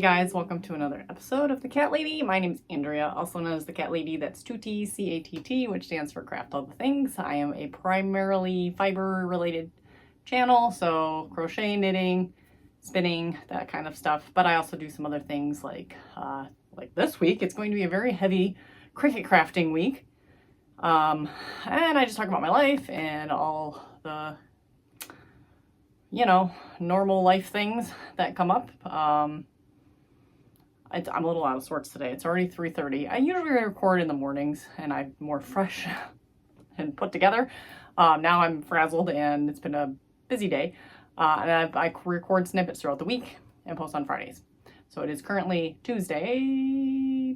guys, welcome to another episode of The Cat Lady. My name is Andrea, also known as The Cat Lady. That's 2T, CATT, which stands for Craft All the Things. I am a primarily fiber-related channel, so crochet, knitting, spinning, that kind of stuff. But I also do some other things like this week. It's going to be a very heavy Cricut crafting week. And I just talk about my life and all the, normal life things that come up. I'm a little out of sorts today. It's already 3:30. I usually record in the mornings and I'm more fresh and put together. Now I'm frazzled and it's been a busy day. And I record snippets throughout the week and post on Fridays. So it is currently Tuesday.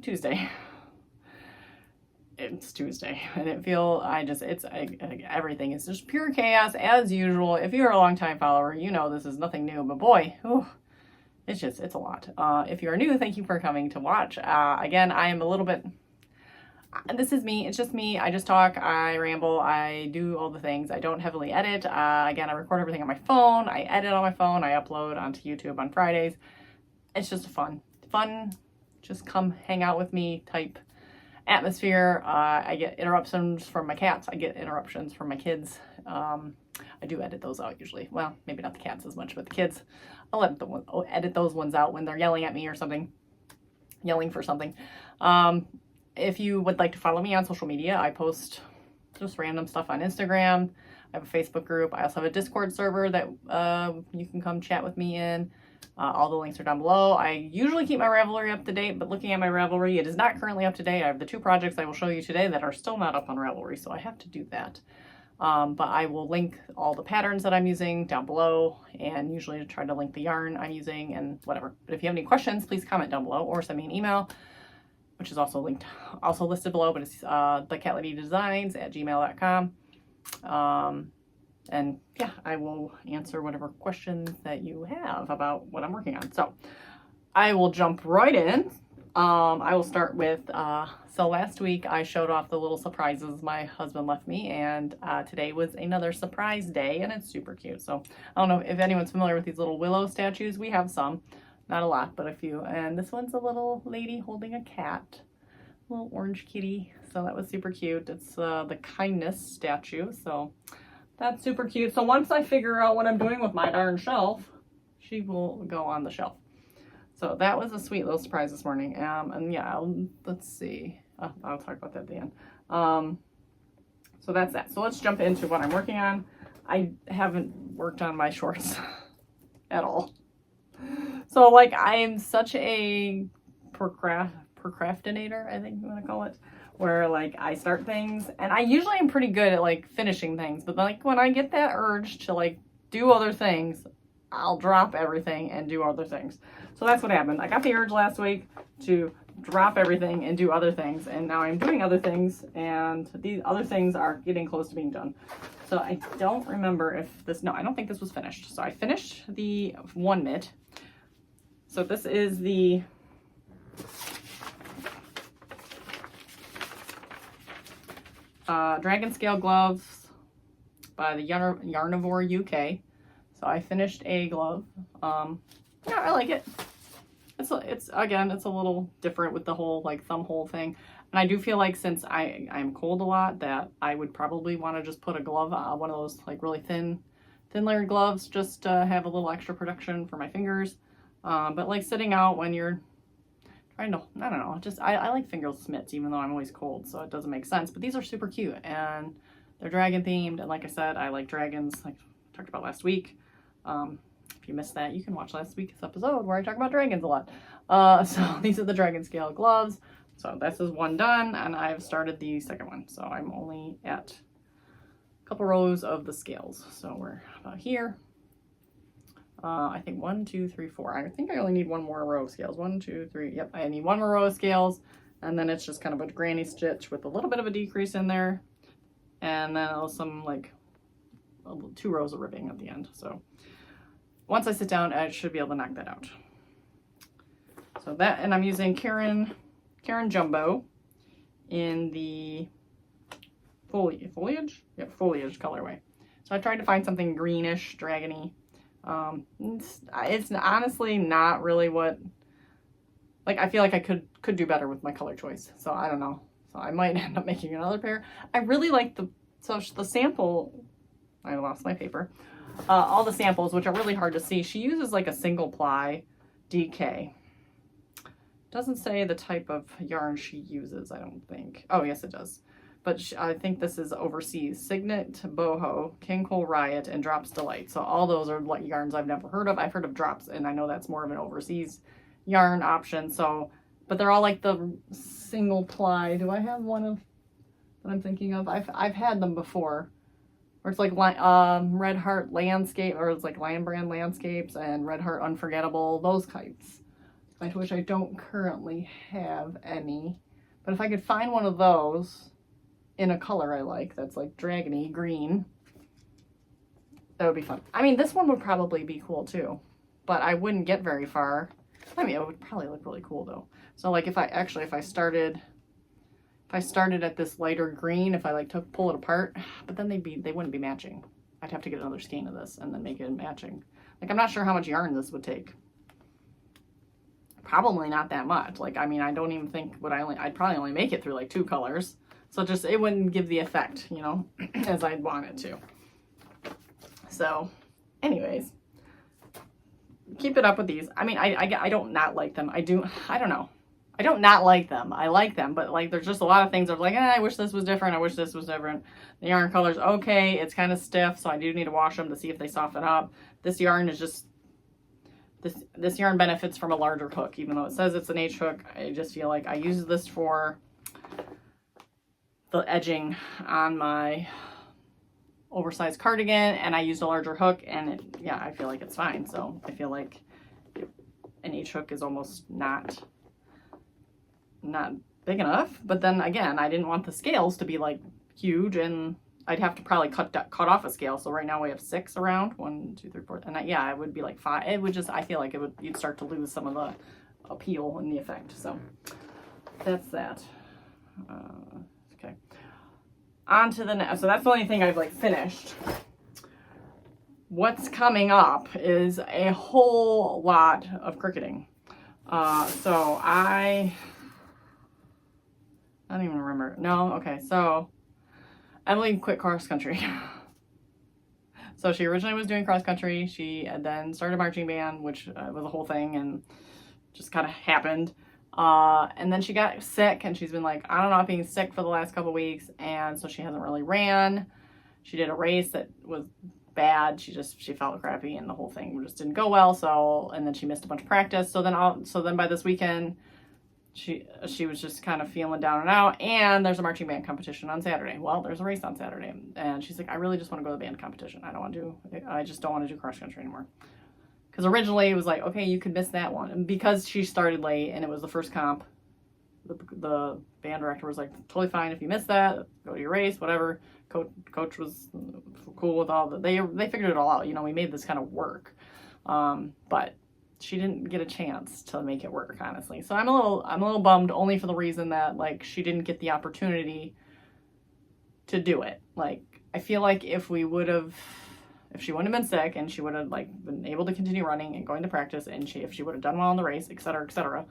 It's Tuesday and everything is just pure chaos as usual. If you're a longtime follower, you know this is nothing new, but boy, it's a lot. If you are new, thank you for coming to watch. Again, I am a little bit, this is me. It's just me. I just talk, I ramble, I do all the things. I don't heavily edit. Again, I record everything on my phone. I edit on my phone. I upload onto YouTube on Fridays. It's just fun, just come hang out with me type atmosphere. I get interruptions from my cats. I get interruptions from my kids. I do edit those out usually. Well, maybe not the cats as much, but the kids. I'll edit those ones out when they're yelling at me or something, yelling for something. If you would like to follow me on social media, I post just random stuff on Instagram. I have a Facebook group. I also have a Discord server that you can come chat with me in. All the links are down below. I usually keep my Ravelry up to date, but looking at my Ravelry, it is not currently up to date. I have the two projects I will show you today that are still not up on Ravelry, so I have to do that. But I will link all the patterns that I'm using down below, and usually try to link the yarn I'm using and whatever. But if you have any questions, please comment down below or send me an email, which is also listed below, but it's thecatladydesigns@gmail.com. And yeah, I will answer whatever questions that you have about what I'm working on. So I will jump right in. I will start with, so last week I showed off the little surprises my husband left me, and today was another surprise day, and it's super cute. So I don't know if anyone's familiar with these little willow statues. We have some, not a lot, but a few. And this one's a little lady holding a cat, a little orange kitty. So that was super cute. It's the kindness statue. So that's super cute. So once I figure out what I'm doing with my darn shelf, she will go on the shelf. So that was a sweet little surprise this morning. And yeah, let's see. I'll talk about that at the end. So that's that. So let's jump into what I'm working on. I haven't worked on my shorts at all. So like I am such a procrastinator, I think you want to call it. Where like I start things and I usually am pretty good at like finishing things, but like when I get that urge to like do other things, I'll drop everything and do other things. So that's what happened. I got the urge last week to drop everything and do other things, and now I'm doing other things, and these other things are getting close to being done. So I don't remember if I don't think this was finished. So I finished the one mitt. So this is the Dragon Scale gloves by the Yarnivore UK. So I finished a glove. Yeah, I like it. It's again, it's a little different with the whole like thumb hole thing. And I do feel like since I'm cold a lot, that I would probably want to just put a glove on, one of those like really thin layered gloves, just to have a little extra protection for my fingers. But like sitting out when you're trying to, I don't know, just I like fingerless mitts even though I'm always cold, so it doesn't make sense. But these are super cute and they're dragon themed, and like I said, I like dragons, like I talked about last week. If you missed that, you can watch last week's episode where I talk about dragons a lot. So these are the Dragon Scale gloves. So this is one done, and I've started the second one. So I'm only at a couple rows of the scales. So we're about here. I think 1, 2, 3, 4. I think I only need one more row of scales. 1, 2, 3. Yep, I need one more row of scales, and then it's just kind of a granny stitch with a little bit of a decrease in there, and then some like 2 rows of ribbing at the end. So once I sit down, I should be able to knock that out. So that, and I'm using Karen Jumbo in the foliage? Yep, foliage colorway. So I tried to find something greenish, dragony. It's honestly not really what like, I feel like I could do better with my color choice. So I don't know. So I might end up making another pair. I really like the sample, I lost my paper. All the samples, which are really hard to see. She uses like a single ply DK. Doesn't say the type of yarn she uses, I don't think. Oh, yes, it does. But I think this is overseas. Signet, Boho, King Cole Riot, and Drops Delight. So all those are like yarns I've never heard of. I've heard of Drops, and I know that's more of an overseas yarn option. So, but they're all like the single ply. Do I have one of that I'm thinking of? I've had them before. Or it's like Red Heart Landscape, or it's like Lion Brand Landscapes and Red Heart Unforgettable, those types. Which I don't currently have any. But if I could find one of those in a color I like, that's like dragony green, that would be fun. I mean, this one would probably be cool too, but I wouldn't get very far. I mean, it would probably look really cool though. So like if I started at this lighter green, if I like pull it apart, but then they wouldn't be matching. I'd have to get another skein of this and then make it matching. Like, I'm not sure how much yarn this would take. Probably not that much. Like, I mean, I don't even think I'd probably only make it through like 2 colors. So it wouldn't give the effect, you know, as I'd want it to. So anyways, keep it up with these. I mean, I don't not like them. I don't know. I don't not like them. I like them, but like there's just a lot of things of like, I wish this was different. I wish this was different. The yarn color's okay. It's kind of stiff, so I do need to wash them to see if they soften up. This yarn is just, this yarn benefits from a larger hook, even though it says it's an H hook. I just feel like I use this for the edging on my oversized cardigan, and I used a larger hook, and yeah, I feel like it's fine. So I feel like an H hook is almost not big enough. But then again, I didn't want the scales to be like huge, and I'd have to probably cut off a scale. So right now we have 6 around, 1, 2, 3, 4, and yeah, it would be like 5. It would just, I feel like you'd start to lose some of the appeal and the effect. So that's that. Okay, on to the next. So that's the only thing I've like finished. What's coming up is a whole lot of cricketing. So I don't even remember. No, okay. So Emily quit cross country. So she originally was doing cross country. She then started marching band, which was a whole thing and just kind of happened. And then she got sick, and she's been like, I don't know, being sick for the last couple weeks, and so she hasn't really ran. She did a race that was bad. She felt crappy, and the whole thing just didn't go well. So, and then she missed a bunch of practice. So then by this weekend, she was just kind of feeling down and out, and there's a marching band competition on Saturday. Well, there's a race on Saturday, and she's like, I really just want to go to the band competition. I just don't want to do cross country anymore. Because originally it was like, okay, you could miss that one. And because she started late and it was the first comp, the band director was like, totally fine if you miss that, go to your race, whatever. Coach was cool with all they figured it all out. You know, we made this kind of work. But she didn't get a chance to make it work, honestly. So I'm a little bummed, only for the reason that like she didn't get the opportunity to do it. Like, I feel like if she wouldn't have been sick and she would have like been able to continue running and going to practice, and if she would have done well in the race, etc.,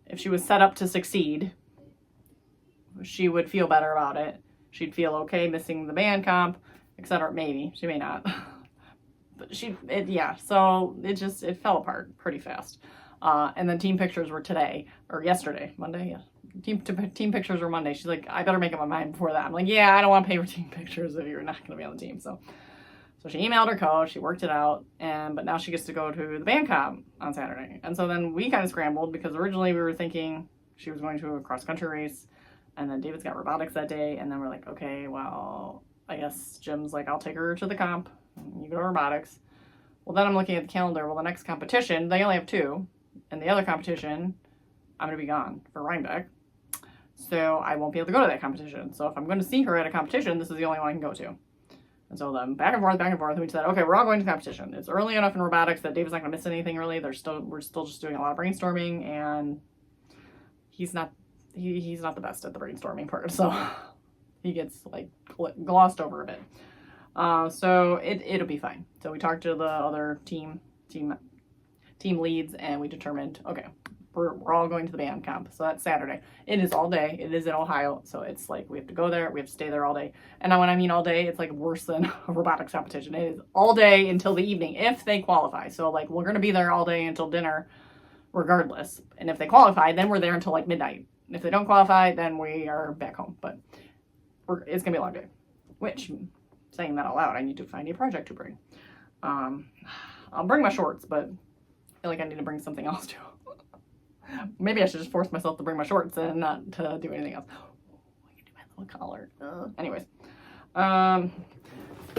if she was set up to succeed, she would feel better about it. She'd feel okay missing the band comp, etc. Maybe she may not, but so it fell apart pretty fast. And then team pictures were yesterday, Monday. Yeah. Team pictures were Monday. She's like, I better make up my mind before that. I'm like, yeah, I don't want to pay for team pictures if you're not going to be on the team. So she emailed her coach, she worked it out, but now she gets to go to the band comp on Saturday. And so then we kind of scrambled, because originally we were thinking she was going to a cross country race, and then David's got robotics that day, and then we're like, okay, well, I guess Jim's like, I'll take her to the comp, you go to robotics. Well, then I'm looking at the calendar. Well, the next competition, they only have 2, and the other competition, I'm going to be gone for Rhinebeck. So I won't be able to go to that competition. So if I'm going to see her at a competition, this is the only one I can go to. And so then back and forth, and we said, okay, we're all going to competition. It's early enough in robotics that David's not going to miss anything early. We're still just doing a lot of brainstorming, and he's not the best at the brainstorming part, so he gets like glossed over a bit. So it'll be fine. So we talked to the other team leads, and we determined, okay, we're all going to the band camp. So that's Saturday. It is all day. It is in Ohio. So it's like we have to go there. We have to stay there all day. And now when I mean all day, it's like worse than a robotics competition. It is all day until the evening if they qualify. So like we're going to be there all day until dinner regardless. And if they qualify, then we're there until like midnight. And if they don't qualify, then we are back home. But it's going to be a long day. Which, saying that out loud, I need to find a project to bring. I'll bring my shorts, but I feel like I need to bring something else too. Maybe I should just force myself to bring my shorts and not to do anything else. Oh, I can do my little collar. Anyways,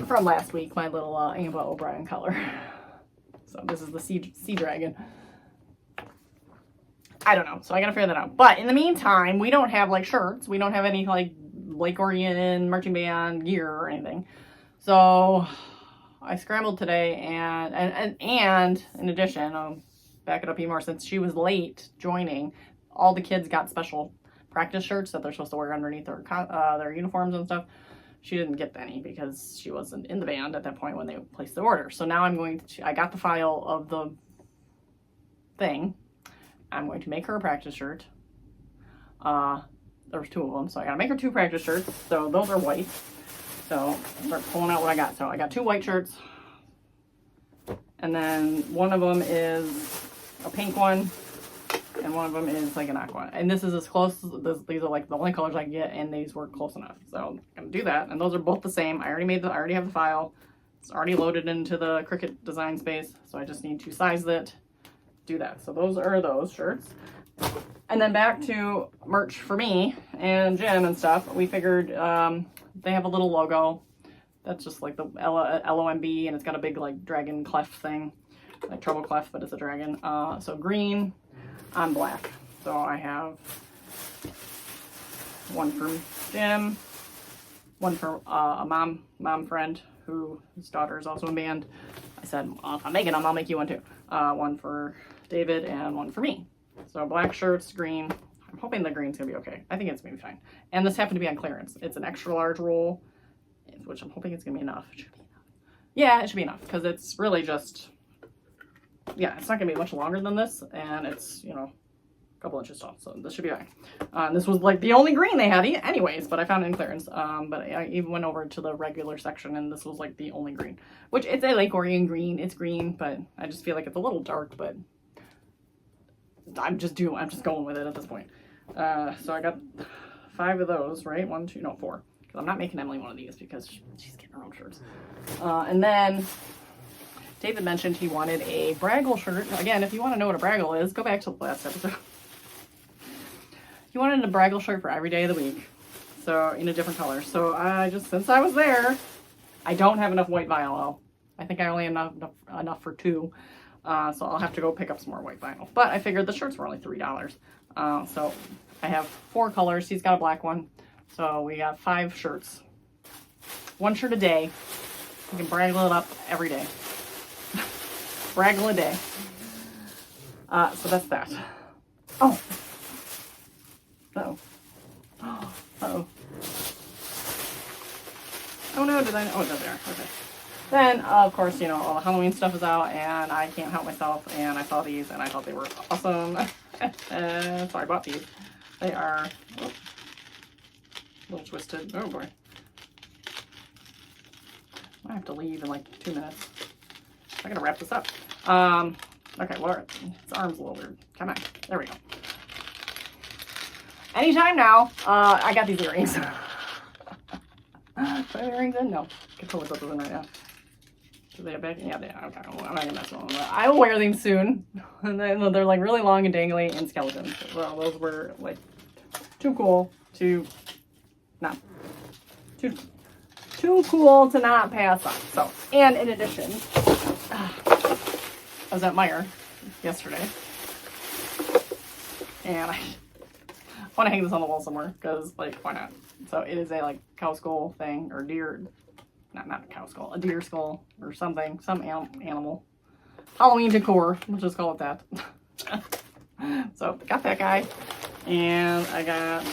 from last week, my little Amba O'Brien collar. So this is the sea dragon. I don't know. So I gotta figure that out. But in the meantime, we don't have like shirts. We don't have any like Lake Orion marching band gear or anything. So I scrambled today, and in addition, I'll back it up even more, since she was late joining, all the kids got special practice shirts that they're supposed to wear underneath their uniforms and stuff. She didn't get any because she wasn't in the band at that point when they placed the order. So now I got the file of the thing. I'm going to make her a practice shirt. There was 2 of them, so I gotta make her 2 practice shirts. So those are white. So I'll start pulling out what I got. So I got 2 white shirts. And then one of them is a pink one. And one of them is like an aqua. And this is as close, these are like the only colors I can get, and these were close enough. So I'm gonna do that. And those are both the same. I already have the file. It's already loaded into the Cricut design space. So I just need to size it, do that. So those are those shirts. And then back to merch for me and Jim and stuff. We figured they have a little logo that's just like the LOMB, and it's got a big like dragon clef thing, like treble clef, but it's a dragon. So green on black. So I have one from Jim, one for a mom friend whose daughter is also in band. I said, well, if I'm making them, I'll make you one too. One for David and one for me. So black shirts, green. I'm hoping the green's gonna be okay. I think it's gonna be fine. And this happened to be on clearance. It's an extra large roll, which I'm hoping it's gonna be enough. It should be enough. Yeah, it should be enough, because it's really just, yeah, it's not gonna be much longer than this, and it's, you know, a couple inches tall, so this should be fine. This was like the only green they had anyways, but I found it in clearance. But I even went over to the regular section, and this was like the only green, which it's a Lake Orion green. It's green, but I just feel like it's a little dark, but I'm just going with it at this point. So I got 5 of those, right? 1, 2, no, 4. Because I'm not making Emily one of these because she's getting her own shirts. And then David mentioned he wanted a braggle shirt. Again, if you want to know what a braggle is, go back to the last episode. He wanted a braggle shirt for every day of the week. So in a different color. So I just, since I was there, I don't have enough white vinyl. I think I only have enough for 2. So I'll have to go pick up some more white vinyl. But I figured the shirts were only $3. So I have 4 colors. He's got a black one. So we got 5 shirts. 1 shirt a day. You can braggle it up every day. Braggle a day. So that's that. Oh. Uh-oh. Uh-oh. Oh no, did I? Oh, it's there. Okay. Then, of course, you know, all the Halloween stuff is out, and I can't help myself, and I saw these, and I thought they were awesome. So I bought these. They are a little twisted. Oh, boy. I have to leave in like 2 minutes. I gotta wrap this up. Okay, well, its arm's a little weird. Come on. There we go. Anytime now. I got these earrings. Put earrings in? No. I can totally put those in right now. Do they have back? Yeah, they are. Okay, well, I'm not gonna mess with them. I will wear them soon. And then they're like really long and dangly and skeletons. Well, those were like too cool to not too cool to not pass on. So, and in addition, I was at Meijer yesterday, and I want to hang this on the wall somewhere because, like, why not? So it is a like cow skull thing or deer. Not a cow skull, a deer skull or something, some animal. Halloween decor, we'll just call it that. So, got that guy. And I got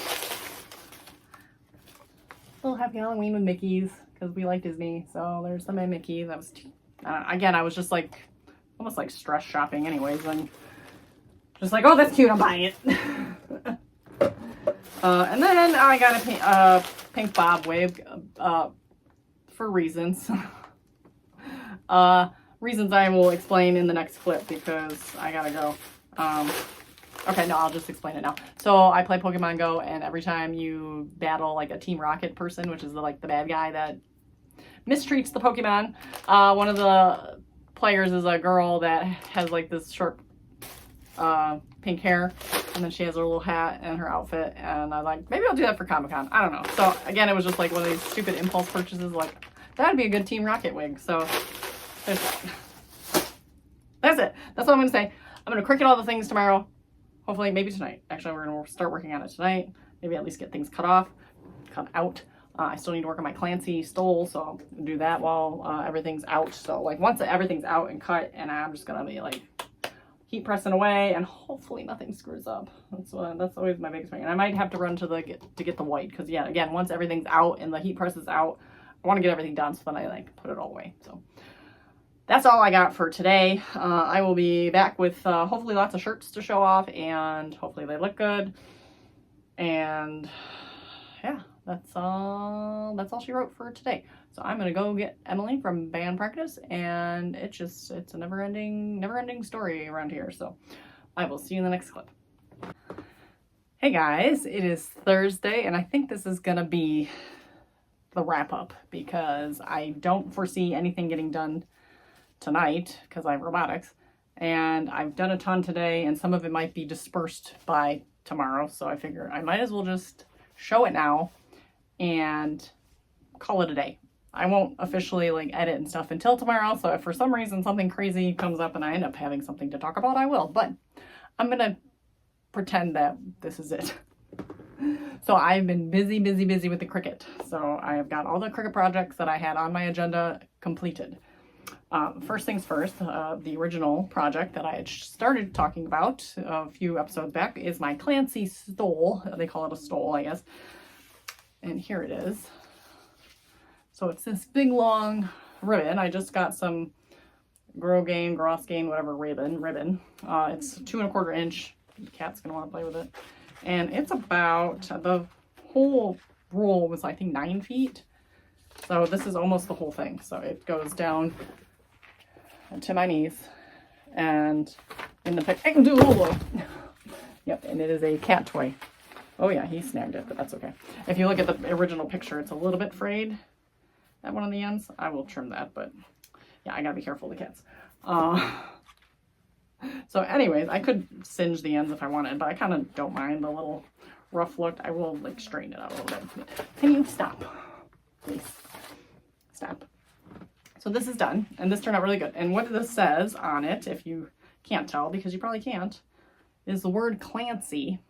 little Happy Halloween with Mickeys, because we like Disney. So, there's some Mickeys. That was, again, I was just like, almost like stress shopping anyways. And Just like, oh, that's cute, I'm buying it. And then I got a pink bob wave for reasons. Reasons I will explain in the next clip because I gotta go. Okay, no, I'll just explain it now. So I play Pokemon Go, and every time you battle like a Team Rocket person, which is the bad guy that mistreats the Pokemon, one of the players is a girl that has like this short pink hair, and then she has her little hat and her outfit, and I was like, maybe I'll do that for Comic-Con. I don't know. So again, it was just like one of these stupid impulse purchases, like that'd be a good Team Rocket wig. So there's that. That's it. That's what I'm gonna say. I'm gonna Cricut all the things tomorrow. Hopefully, maybe tonight. Actually, we're gonna start working on it tonight. Maybe at least get things cut out. I still need to work on my Clancy stole, so I'll do that while everything's out. So like once everything's out and cut, and I'm just gonna be like heat pressing away, and hopefully nothing screws up. That's always my biggest thing. And I might have to run to get the white, because yeah, again, once everything's out and the heat press is out, I want to get everything done so then I like put it all away. So that's all I got for today. I will be back with hopefully lots of shirts to show off, and hopefully they look good. And yeah, that's all she wrote for today. So I'm gonna go get Emily from band practice, and it's a never-ending story around here. So I will see you in the next clip. Hey guys, it is Thursday, and I think this is gonna be the wrap up because I don't foresee anything getting done tonight because I have robotics, and I've done a ton today, and some of it might be dispersed by tomorrow. So I figure I might as well just show it now and call it a day. I won't officially like edit and stuff until tomorrow. So if for some reason something crazy comes up and I end up having something to talk about, I will. But I'm gonna pretend that this is it. So I've been busy with the Cricut. So I have got all the Cricut projects that I had on my agenda completed. First things first, the original project that I had started talking about a few episodes back is my Clancy stole. They call it a stole, I guess. And here it is. So it's this big long ribbon. I just got some grosgrain, whatever ribbon. It's 2 1/4 inch. The cat's gonna want to play with it. And it's about, the whole roll was I think 9 feet. So this is almost the whole thing. So it goes down to my knees, and in the pic, yep, and it is a cat toy. Oh yeah, he snagged it, but that's okay. If you look at the original picture, it's a little bit frayed at one of the ends. I will trim that, but yeah, I gotta be careful of the cats. So anyways, I could singe the ends if I wanted, but I kind of don't mind the little rough look. I will like straighten it out a little bit. Can you stop? Please stop. So this is done, and this turned out really good. And what this says on it, if you can't tell, because you probably can't, is the word Clancy,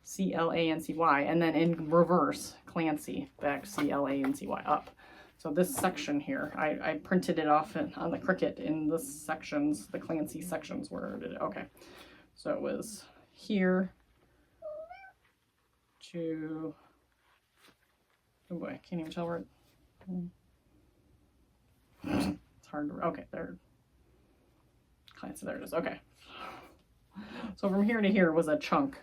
C-L-A-N-C-Y, and then in reverse, Clancy, back C-L-A-N-C-Y, up. So this section here, I printed it off on the Cricut in the sections, the Clancy sections. Where did it? Okay. So it was here to, oh boy, I can't even tell where it, it's hard to, okay, there, Clancy, there it is, okay. So from here to here was a chunk.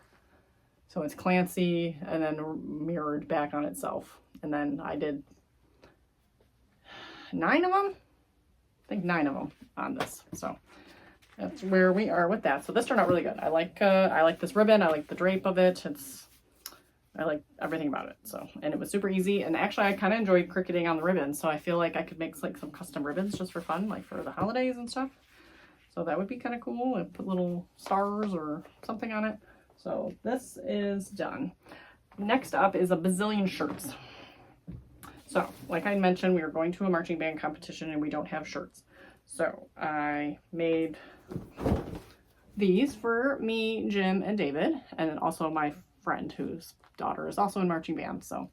So it's Clancy and then mirrored back on itself. And then I did 9 of them? I think 9 of them on this. So that's where we are with that. So this turned out really good. I like this ribbon. I like the drape of it. I like everything about it. So, and it was super easy. And actually I kind of enjoyed cricketing on the ribbons. So I feel like I could make like some custom ribbons just for fun, like for the holidays and stuff. So that would be kind of cool. And put little stars or something on it. So this is done. Next up is a bazillion shirts. So like I mentioned, we are going to a marching band competition and we don't have shirts. So I made these for me, Jim, and David, and also my friend whose daughter is also in marching band. So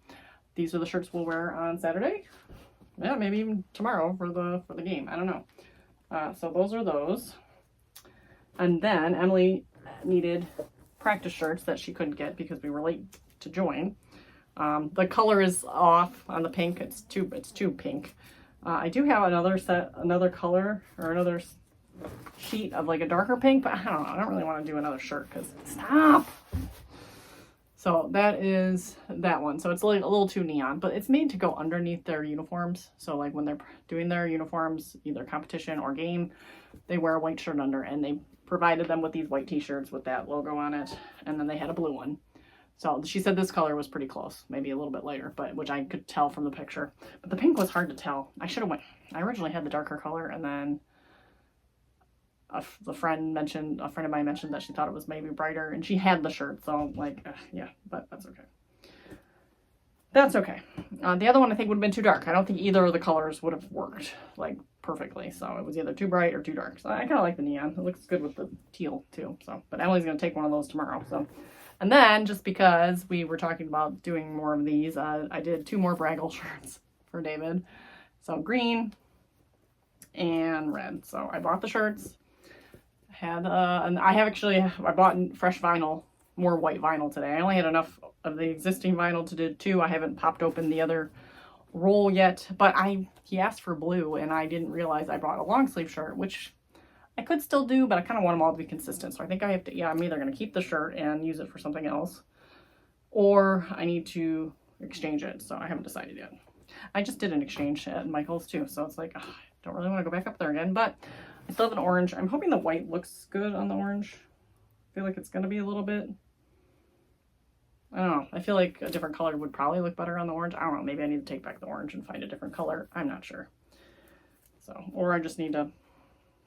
these are the shirts we'll wear on Saturday. Yeah, maybe even tomorrow for the game. I don't know. So those are those. And then Emily needed practice shirts that she couldn't get because we were late to join. The color is off on the pink. It's too pink. I do have another color or another sheet of like a darker pink, but I don't know. I don't really want to do another shirt because stop. So that is that one. So it's like a little too neon, but it's made to go underneath their uniforms. So like when they're doing their uniforms, either competition or game, they wear a white shirt under, and they provided them with these white t-shirts with that logo on it. And then they had a blue one. So she said this color was pretty close, maybe a little bit lighter, but which I could tell from the picture. But the pink was hard to tell. I should have I originally had the darker color, and then a friend of mine mentioned that she thought it was maybe brighter, and she had the shirt, so like, yeah, but that's okay. That's okay. The other one I think would have been too dark. I don't think either of the colors would have worked like perfectly, so it was either too bright or too dark. So I kind of like the neon. It looks good with the teal too. So, but Emily's gonna take one of those tomorrow. So, and then just because we were talking about doing more of these, I did 2 more Braggle shirts for David. So green and red. So I bought the shirts. And I bought fresh vinyl, more white vinyl today. I only had enough of the existing vinyl to do 2. I haven't popped open the other roll yet, but he asked for blue, and I didn't realize I brought a long sleeve shirt, which I could still do, but I kind of want them all to be consistent. So I think I have to, I'm either going to keep the shirt and use it for something else, or I need to exchange it. So I haven't decided yet. I just did an exchange at Michael's too, so it's like, I don't really want to go back up there again, but I still have an orange. I'm hoping the white looks good on the orange. I feel like it's going to be a little bit, I don't know. I feel like a different color would probably look better on the orange. I don't know. Maybe I need to take back the orange and find a different color. I'm not sure. So, or I just need to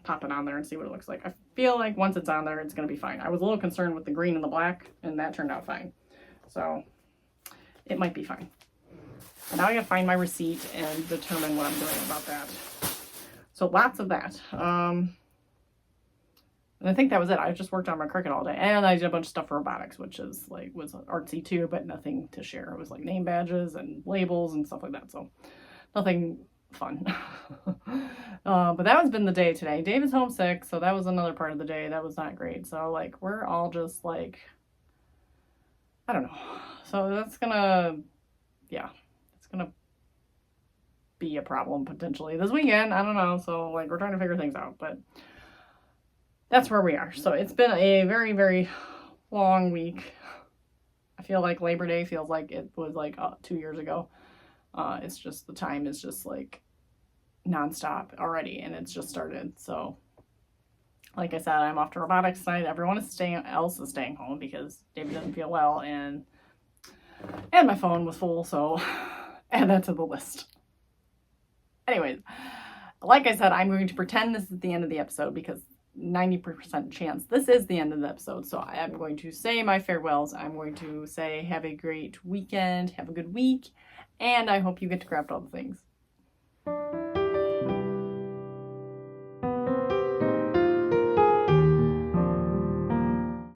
pop it on there and see what it looks like. I feel like once it's on there, it's going to be fine. I was a little concerned with the green and the black, and that turned out fine. So it might be fine. But now I got to find my receipt and determine what I'm doing about that. So lots of that. And I think that was it. I just worked on my Cricut all day, and I did a bunch of stuff for robotics, which is like, was artsy too, but nothing to share. It was like name badges and labels and stuff like that. So nothing fun. But that has been the day today. Dave is homesick, so that was another part of the day that was not great. So like, we're all just like, I don't know. So that's gonna, yeah, it's gonna be a problem potentially this weekend. I don't know. So like, we're trying to figure things out, but that's where we are. So it's been a very, very long week. I feel like Labor Day feels like it was like 2 years ago. It's just, the time is just like nonstop already, and it's just started. So like I said, I'm off to robotics tonight. Everyone is staying home because David doesn't feel well, and my phone was full, so add that to the list. Anyways, like I said, I'm going to pretend this is the end of the episode because 90% chance this is the end of the episode. So I am going to say my farewells. I'm going to say have a great weekend, have a good week, and I hope you get to craft all the things.